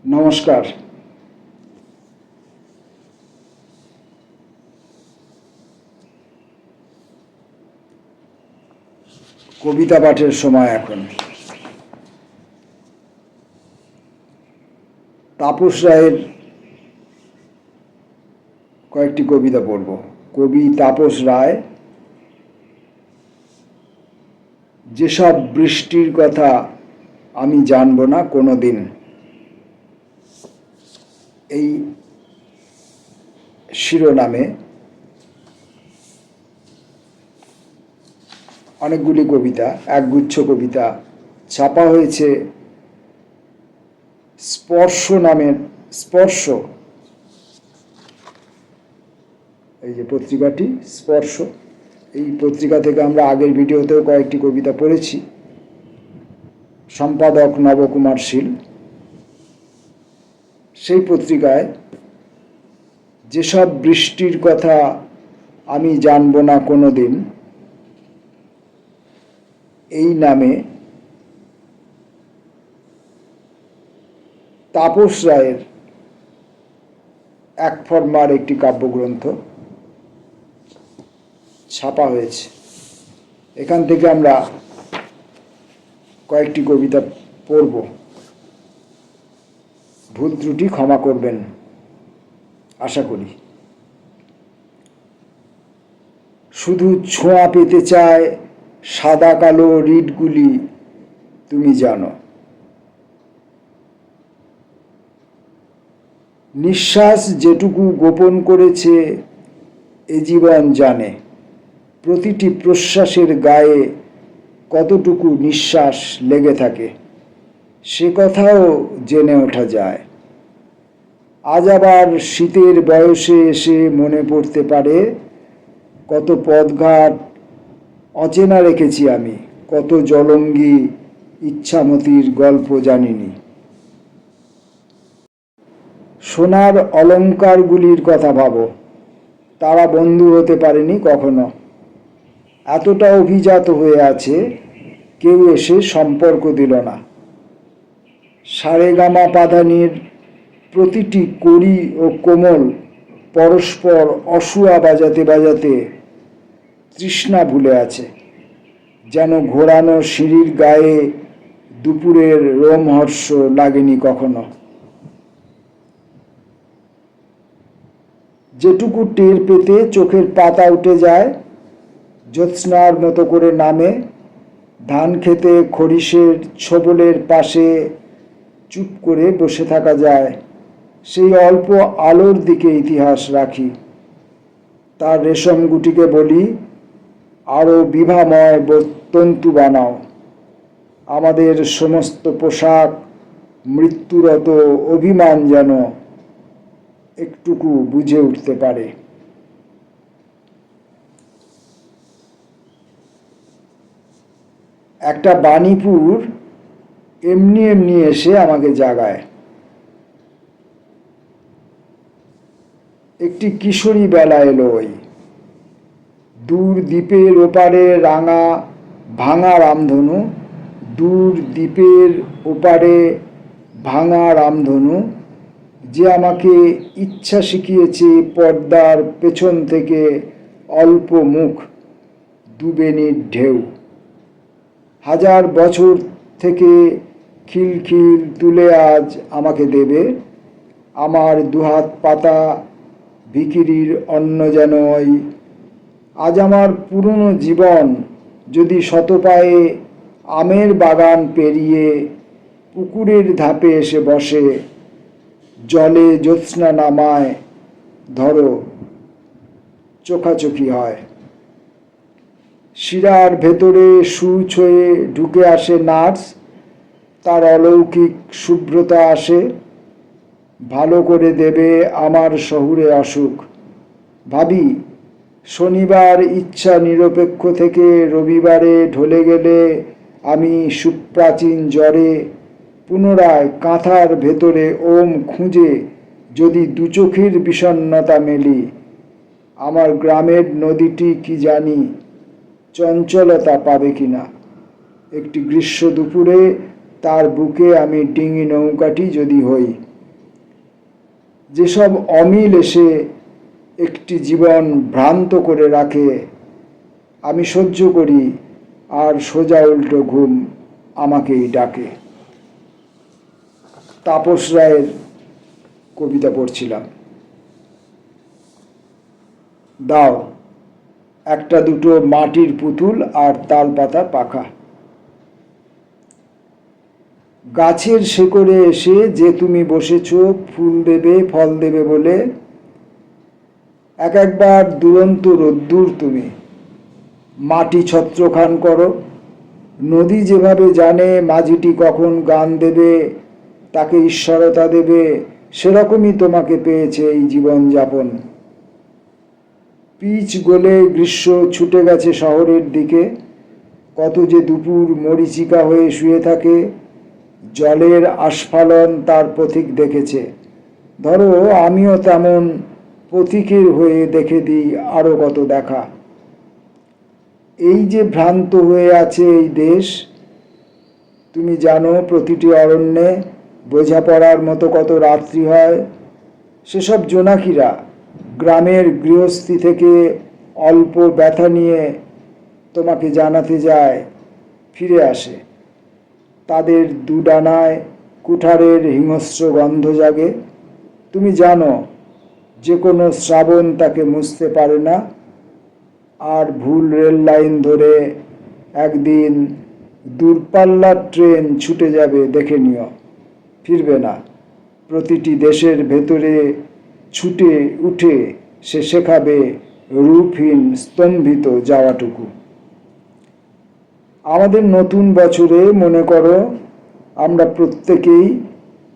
নমস্কার। কবিতা পাঠের সময় এখন। তাপস রায়ের কয়েকটি কবিতা পড়ব। কবি তাপস রায় যেসব বৃষ্টির কথা আমি জানব না কোনো দিন, এই শিরোনামে অনেকগুলি কবিতা, একগুচ্ছ কবিতা ছাপা হয়েছে স্পর্শ নামের, স্পর্শ, এই যে পত্রিকাটি স্পর্শ, এই পত্রিকা থেকে আমরা আগের ভিডিওতেও কয়েকটি কবিতা পড়েছি। সম্পাদক নবকুমার শীল। সেই পত্রিকায় যেসব বৃষ্টির কথা আমি জানব না কোনো দিন, এই নামে তাপস রায়ের এক ফর্মার একটি কাব্যগ্রন্থ ছাপা হয়েছে। এখান থেকে আমরা কয়েকটি কবিতা পড়ব। ভুল ত্রুটি ক্ষমা করবেন আশা করি। শুধু ছোঁয়া পেতে চায় সাদা কালো রিডগুলি, তুমি জানো। নিঃশ্বাস যেটুকু গোপন করেছে এ জীবন জানে, প্রতিটি প্রশ্বাসের গায়ে কতটুকু নিঃশ্বাস লেগে থাকে সে কথাও জেনে ওঠা যায়। আজ আবার শীতের বয়সে এসে মনে পড়তে পারে কত পথঘাট অচেনা রেখেছি আমি, কত জলঙ্গি ইচ্ছামতির গল্প জানিনি। সোনার অলঙ্কারগুলির কথা ভাবো, তারা বন্ধু হতে পারেনি কখনো। এতটা অভিজাত হয়ে আছে কেউ এসে সম্পর্ক দিল না। সারেগামা পাধানির প্রতিটি কড়ি ও কোমল পরস্পর অসুয়া বাজাতে বাজাতে তৃষ্ণা ভুলে আছে, যেন ঘোরানো সিঁড়ির গায়ে দুপুরের রোমহর্ষ লাগেনি কখনো। যেটুকু টের পেতে চোখের পাতা উঠে যায়, জ্যোৎস্নার মতো করে নামে। ধান খেতে খরিসের ছোবলের পাশে চুপ করে বসে থাকা যায়, সেই অল্প আলোর দিকে ইতিহাস রাখি। তার রেশম গুটিকে বলি, আরও বিভাময় তন্তু বানাও। আমাদের সমস্ত পোশাক মৃত্যুরত অভিমান যেন একটুকু বুঝে উঠতে পারে। একটা বাণীপুর এমনি এমনি এসে আমাকে জাগায়। একটি কিশোরী বেলা এলো ওই দূর দ্বীপের ওপারে রাঙা ভাঙা রামধনু, দূর দ্বীপের ওপারে ভাঙা রামধনু, যে আমাকে ইচ্ছা শিখিয়েছে পর্দার পেছন থেকে অল্প মুখ দুবেনির ঢেউ। হাজার বছর থেকে খিলখিল তুলে আজ আমাকে দেবে, আমার দুহাত পাতা ভিখিরির অন্ন যেন ওই। আজ আমার পুরনো জীবন যদি শতপায়ে আমের বাগান পেরিয়ে পুকুরের ধাপে এসে বসে, জলে জ্যোৎস্না নামায় ধরো চোখাচোখি হয়। শিরার ভেতরে সুচ হয়ে ঢুকে আসে নার্স, তার অলৌকিক শুভ্রতা আসে, ভালো করে দেবে আমার শহুরে অসুখ। ভাবি শনিবার ইচ্ছা নিরপেক্ষ থেকে রবিবারে ঢলে গেলে আমি সুপ্রাচীন জ্বরে পুনরায় কাঁথার ভেতরে ওম খুঁজে যদি দু চোখের বিষণ্ণতা মেলি। আমার গ্রামের নদীটি কি জানি চঞ্চলতা পাবে কিনা। একটি গ্রীষ্ম দুপুরে তার বুকে আমি ডিঙি নৌকাটি যদি হই। যেসব অমিল এসে একটি জীবন ভ্রান্ত করে রাখে, আমি সহ্য করি, আর সোজা উল্টো ঘুম আমাকেই ডাকে। তাপস রায়ের কবিতা পড়ছিলাম। দাও একটা দুটো মাটির পুতুল আর তাল পাতা পাখা। গাছের শেকড়ে এসে যে তুমি বসেছ ফুল দেবে ফল দেবে বলে, এক একবার দুরন্ত রোদ্দুর তুমি। মাটি ছত্রখান করো। নদী যেভাবে জানে মাঝিটি কখন গান দেবে, তাকে ঈশ্বরতা দেবে, সেরকমই তোমাকে পেয়েছে এই জীবনযাপন। পিচ গলে গ্রীষ্ম ছুটে গেছে শহরের দিকে, কত যে দুপুর মরীচিকা হয়ে শুয়ে থাকে, জলের আস্ফালন তার পথিক দেখেছে। ধরো আমিও তেমন পথিকের হয়ে দেখে দিই আরও কত দেখা। এই যে ভ্রান্ত হয়ে আছে এই দেশ, তুমি জানো প্রতিটি অরণ্যে বোঝাপড়ার মতো কত রাত্রি হয়। সেসব জোনাকিরা গ্রামের গৃহস্থী থেকে অল্প ব্যথা নিয়ে তোমাকে জানাতে যায়, ফিরে আসে। তাদের দুডানায় কুঠারের হিংস্র গন্ধ জাগে। তুমি জানো যে কোনো শ্রাবণ তাকে মুছতে পারে না। আর ভুল রেল লাইন ধরে একদিন দূরপাল্লার ট্রেন ছুটে যাবে, দেখে নিও, ফিরবে না। প্রতিটি দেশের ভেতরে ছুটে উঠে সে শেখাবে রূপহীন স্তম্ভিত যাওয়াটুকু। আমাদের নতুন বছরে মনে করো আমরা প্রত্যেকেই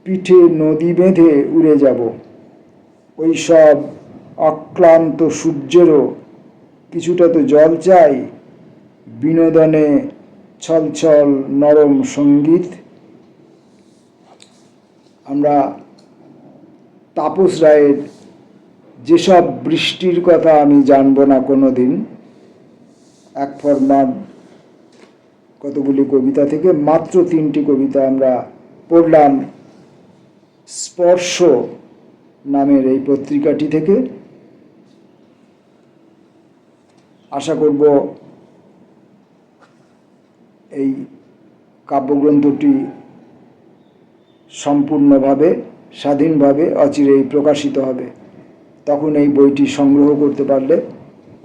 পিঠে নদী বেঁধে উড়ে যাব। ওই সব অক্লান্ত সূর্যেরও কিছুটা তো জল চাই, বিনোদনে ছলছল নরম সঙ্গীত। আমরা তাপস রায়ের যেসব বৃষ্টির কথা আমি জানব না কোনো দিন, এক ফরমান কতগুলি কবিতা থেকে মাত্র 3টি কবিতা আমরা পড়লাম স্পর্শ নামের এই পত্রিকাটি থেকে। আশা করব এই কাব্যগ্রন্থটি সম্পূর্ণভাবে স্বাধীনভাবে অচিরেই প্রকাশিত হবে। তখন এই বইটি সংগ্রহ করতে পারলে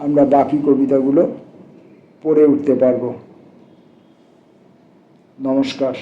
আমরা বাকি কবিতাগুলো পড়ে উঠতে পারব। নমস্কার।